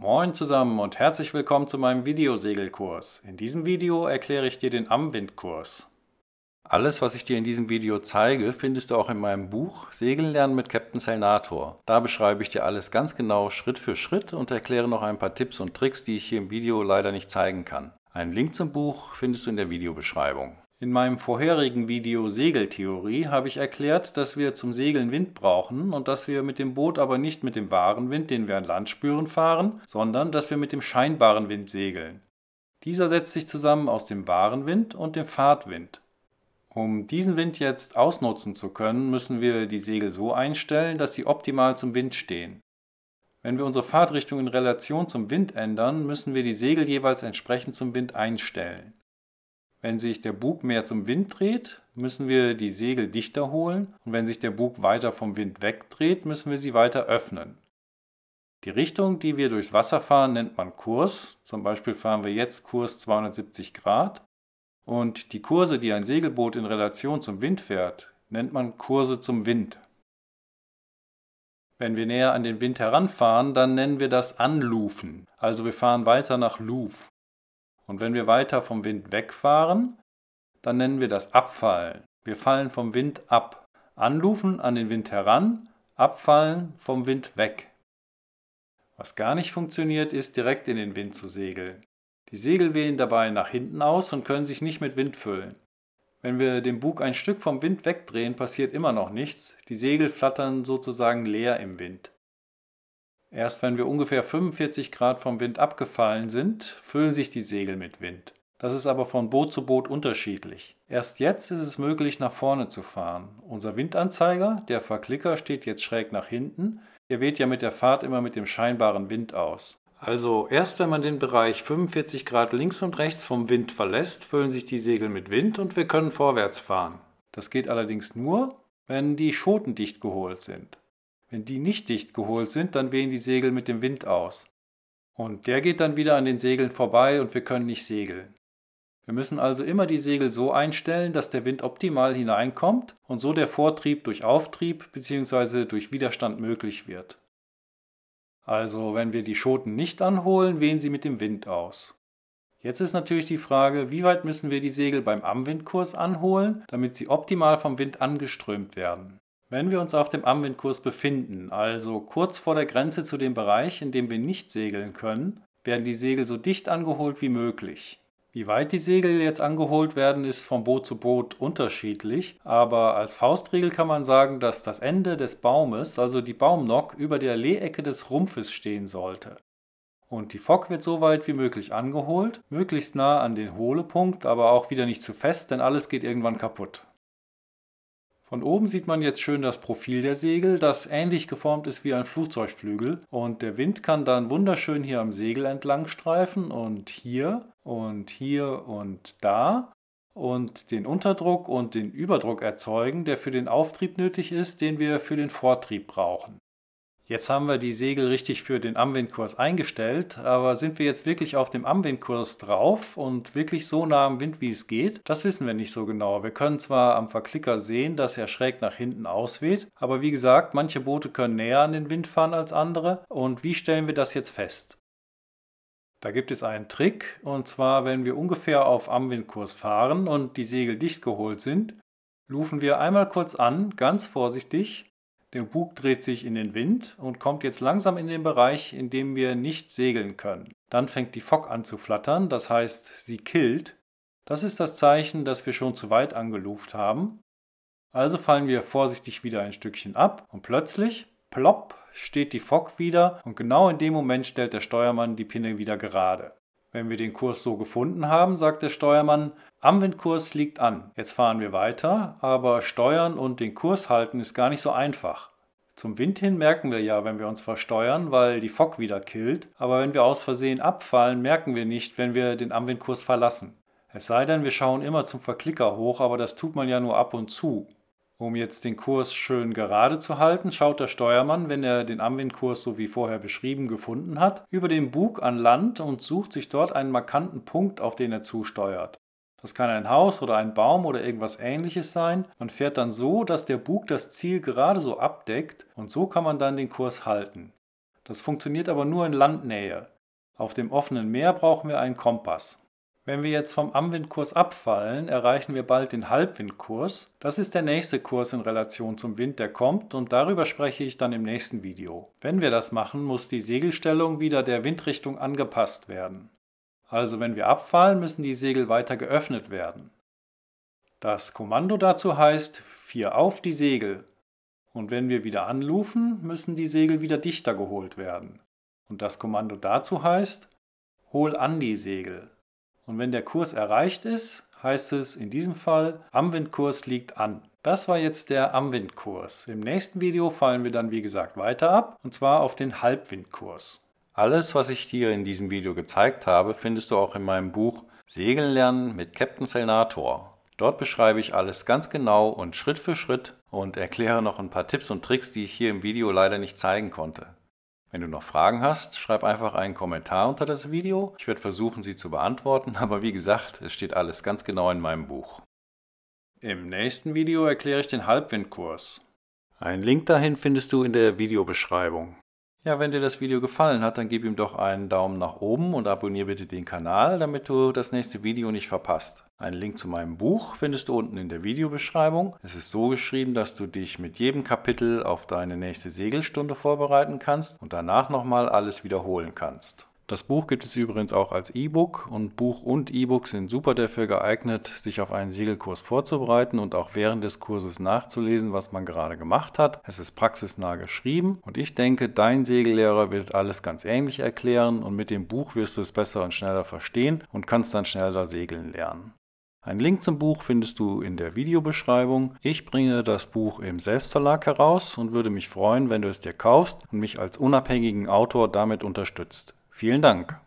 Moin zusammen und herzlich willkommen zu meinem Videosegelkurs. In diesem Video erkläre ich dir den Amwindkurs. Alles, was ich dir in diesem Video zeige, findest du auch in meinem Buch Segeln lernen mit Captain Selnator. Da beschreibe ich dir alles ganz genau Schritt für Schritt und erkläre noch ein paar Tipps und Tricks, die ich hier im Video leider nicht zeigen kann. Einen Link zum Buch findest du in der Videobeschreibung. In meinem vorherigen Video Segeltheorie habe ich erklärt, dass wir zum Segeln Wind brauchen und dass wir mit dem Boot aber nicht mit dem wahren Wind, den wir an Land spüren, fahren, sondern dass wir mit dem scheinbaren Wind segeln. Dieser setzt sich zusammen aus dem wahren Wind und dem Fahrtwind. Um diesen Wind jetzt ausnutzen zu können, müssen wir die Segel so einstellen, dass sie optimal zum Wind stehen. Wenn wir unsere Fahrtrichtung in Relation zum Wind ändern, müssen wir die Segel jeweils entsprechend zum Wind einstellen. Wenn sich der Bug mehr zum Wind dreht, müssen wir die Segel dichter holen und wenn sich der Bug weiter vom Wind wegdreht, müssen wir sie weiter öffnen. Die Richtung, die wir durchs Wasser fahren, nennt man Kurs. Zum Beispiel fahren wir jetzt Kurs 270 Grad. Und die Kurse, die ein Segelboot in Relation zum Wind fährt, nennt man Kurse zum Wind. Wenn wir näher an den Wind heranfahren, dann nennen wir das Anlufen. Also wir fahren weiter nach Luf. Und wenn wir weiter vom Wind wegfahren, dann nennen wir das Abfallen. Wir fallen vom Wind ab. Anlufen an den Wind heran, abfallen vom Wind weg. Was gar nicht funktioniert, ist direkt in den Wind zu segeln. Die Segel wehen dabei nach hinten aus und können sich nicht mit Wind füllen. Wenn wir den Bug ein Stück vom Wind wegdrehen, passiert immer noch nichts. Die Segel flattern sozusagen leer im Wind. Erst wenn wir ungefähr 45 Grad vom Wind abgefallen sind, füllen sich die Segel mit Wind. Das ist aber von Boot zu Boot unterschiedlich. Erst jetzt ist es möglich, nach vorne zu fahren. Unser Windanzeiger, der Verklicker, steht jetzt schräg nach hinten. Er weht ja mit der Fahrt immer mit dem scheinbaren Wind aus. Also erst wenn man den Bereich 45 Grad links und rechts vom Wind verlässt, füllen sich die Segel mit Wind und wir können vorwärts fahren. Das geht allerdings nur, wenn die Schoten dicht geholt sind. Wenn die nicht dicht geholt sind, dann wehen die Segel mit dem Wind aus. Und der geht dann wieder an den Segeln vorbei und wir können nicht segeln. Wir müssen also immer die Segel so einstellen, dass der Wind optimal hineinkommt und so der Vortrieb durch Auftrieb bzw. durch Widerstand möglich wird. Also wenn wir die Schoten nicht anholen, wehen sie mit dem Wind aus. Jetzt ist natürlich die Frage, wie weit müssen wir die Segel beim Amwindkurs anholen, damit sie optimal vom Wind angeströmt werden. Wenn wir uns auf dem Amwindkurs befinden, also kurz vor der Grenze zu dem Bereich, in dem wir nicht segeln können, werden die Segel so dicht angeholt wie möglich. Wie weit die Segel jetzt angeholt werden, ist von Boot zu Boot unterschiedlich, aber als Faustregel kann man sagen, dass das Ende des Baumes, also die Baumnock, über der Lehecke des Rumpfes stehen sollte. Und die Fock wird so weit wie möglich angeholt, möglichst nah an den Hohlepunkt, aber auch wieder nicht zu fest, denn alles geht irgendwann kaputt. Von oben sieht man jetzt schön das Profil der Segel, das ähnlich geformt ist wie ein Flugzeugflügel. Und der Wind kann dann wunderschön hier am Segel entlang streifen und hier und da und den Unterdruck und den Überdruck erzeugen, der für den Auftrieb nötig ist, den wir für den Vortrieb brauchen. Jetzt haben wir die Segel richtig für den Amwindkurs eingestellt, aber sind wir jetzt wirklich auf dem Amwindkurs drauf und wirklich so nah am Wind, wie es geht? Das wissen wir nicht so genau. Wir können zwar am Verklicker sehen, dass er schräg nach hinten ausweht, aber wie gesagt, manche Boote können näher an den Wind fahren als andere. Und wie stellen wir das jetzt fest? Da gibt es einen Trick, und zwar, wenn wir ungefähr auf Amwindkurs fahren und die Segel dicht geholt sind, lufen wir einmal kurz an, ganz vorsichtig. Der Bug dreht sich in den Wind und kommt jetzt langsam in den Bereich, in dem wir nicht segeln können. Dann fängt die Fock an zu flattern, das heißt, sie killt. Das ist das Zeichen, dass wir schon zu weit angeluft haben. Also fallen wir vorsichtig wieder ein Stückchen ab und plötzlich, plopp, steht die Fock wieder und genau in dem Moment stellt der Steuermann die Pinne wieder gerade. Wenn wir den Kurs so gefunden haben, sagt der Steuermann, Amwindkurs liegt an. Jetzt fahren wir weiter, aber steuern und den Kurs halten ist gar nicht so einfach. Zum Wind hin merken wir ja, wenn wir uns versteuern, weil die Fock wieder killt, aber wenn wir aus Versehen abfallen, merken wir nicht, wenn wir den Amwindkurs verlassen. Es sei denn, wir schauen immer zum Verklicker hoch, aber das tut man ja nur ab und zu. Um jetzt den Kurs schön gerade zu halten, schaut der Steuermann, wenn er den Amwindkurs so wie vorher beschrieben gefunden hat, über den Bug an Land und sucht sich dort einen markanten Punkt, auf den er zusteuert. Das kann ein Haus oder ein Baum oder irgendwas Ähnliches sein. Man fährt dann so, dass der Bug das Ziel gerade so abdeckt und so kann man dann den Kurs halten. Das funktioniert aber nur in Landnähe. Auf dem offenen Meer brauchen wir einen Kompass. Wenn wir jetzt vom Amwindkurs abfallen, erreichen wir bald den Halbwindkurs. Das ist der nächste Kurs in Relation zum Wind, der kommt, und darüber spreche ich dann im nächsten Video. Wenn wir das machen, muss die Segelstellung wieder der Windrichtung angepasst werden. Also wenn wir abfallen, müssen die Segel weiter geöffnet werden. Das Kommando dazu heißt 4 auf die Segel. Und wenn wir wieder anlufen, müssen die Segel wieder dichter geholt werden. Und das Kommando dazu heißt hol an die Segel. Und wenn der Kurs erreicht ist, heißt es in diesem Fall, Amwindkurs liegt an. Das war jetzt der Amwindkurs. Im nächsten Video fallen wir dann wie gesagt weiter ab, und zwar auf den Halbwindkurs. Alles, was ich dir in diesem Video gezeigt habe, findest du auch in meinem Buch Segeln lernen mit Captain Sailnator. Dort beschreibe ich alles ganz genau und Schritt für Schritt und erkläre noch ein paar Tipps und Tricks, die ich hier im Video leider nicht zeigen konnte. Wenn du noch Fragen hast, schreib einfach einen Kommentar unter das Video. Ich werde versuchen, sie zu beantworten, aber wie gesagt, es steht alles ganz genau in meinem Buch. Im nächsten Video erkläre ich den Halbwindkurs. Einen Link dahin findest du in der Videobeschreibung. Ja, wenn dir das Video gefallen hat, dann gib ihm doch einen Daumen nach oben und abonniere bitte den Kanal, damit du das nächste Video nicht verpasst. Einen Link zu meinem Buch findest du unten in der Videobeschreibung. Es ist so geschrieben, dass du dich mit jedem Kapitel auf deine nächste Segelstunde vorbereiten kannst und danach nochmal alles wiederholen kannst. Das Buch gibt es übrigens auch als E-Book, und Buch und E-Book sind super dafür geeignet, sich auf einen Segelkurs vorzubereiten und auch während des Kurses nachzulesen, was man gerade gemacht hat. Es ist praxisnah geschrieben und ich denke, dein Segellehrer wird alles ganz ähnlich erklären, und mit dem Buch wirst du es besser und schneller verstehen und kannst dann schneller segeln lernen. Einen Link zum Buch findest du in der Videobeschreibung. Ich bringe das Buch im Selbstverlag heraus und würde mich freuen, wenn du es dir kaufst und mich als unabhängigen Autor damit unterstützt. Vielen Dank!